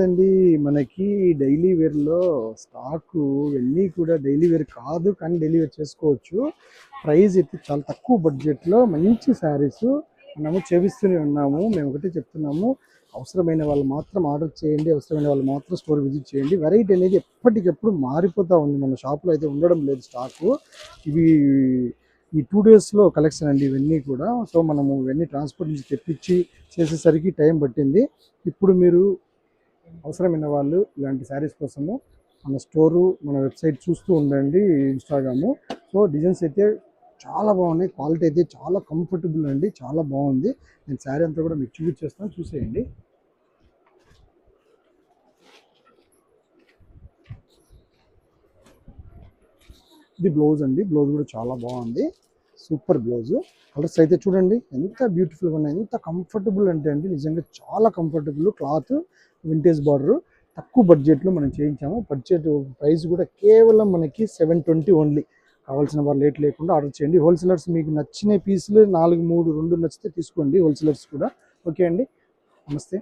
అండి మనకి daily వేర్లో stock ఇవన్నీ కూడా డైలీ వేర్ కాదు, కానీ డైలీ వేర్ చేసుకోవచ్చు. ప్రైస్ అయితే చాలా తక్కువ బడ్జెట్లో మంచి శారీస్ మనము చేపిస్తూనే ఉన్నాము. మేము ఒకటి చెప్తున్నాము, అవసరమైన వాళ్ళు మాత్రం ఆర్డర్ చేయండి, అవసరమైన వాళ్ళు మాత్రం స్టోర్ విజిట్ చేయండి. వెరైటీ అనేది ఎప్పటికెప్పుడు మారిపోతూ ఉంది, మన షాప్లో అయితే ఉండడం లేదు స్టాకు. ఇవి ఈ 2 డేస్లో కలెక్షన్ అండి ఇవన్నీ కూడా. సో మనము ఇవన్నీ ట్రాన్స్పోర్ట్ నుంచి తెప్పించి చేసేసరికి టైం పట్టింది. ఇప్పుడు మీరు అవసరమైన వాళ్ళు ఇలాంటి శారీస్ కోసము మన స్టోరు, మన వెబ్సైట్ చూస్తూ ఉండండి, ఇన్స్టాగ్రాము. సో డిజైన్స్ అయితే చాలా బాగున్నాయి, క్వాలిటీ అయితే చాలా కంఫర్టబుల్ అండి, చాలా బాగుంది. నేను శారీ అంతా కూడా మీకు చూపించేస్తాను, చూసేయండి. ఇది బ్లౌజ్ అండి, బ్లౌజ్ కూడా చాలా బాగుంది, సూపర్ బ్లౌజ్. కలర్స్ అయితే చూడండి ఎంత బ్యూటిఫుల్గా ఉన్నాయి, ఎంత కంఫర్టబుల్ అంటే అండి నిజంగా చాలా కంఫర్టబుల్. క్లాత్ వింటేజ్ బార్డర్, తక్కువ బడ్జెట్లో మనం చేయించాము. బడ్జెట్ ప్రైస్ కూడా కేవలం మనకి 720 ఓన్లీ. కావాల్సిన వాళ్ళు లేట్ లేకుండా ఆర్డర్ చేయండి. హోల్సేలర్స్ మీకు నచ్చిన పీసులు 4, 3, 2 నచ్చితే తీసుకోండి, హోల్సేలర్స్ కూడా. ఓకే అండి, నమస్తే.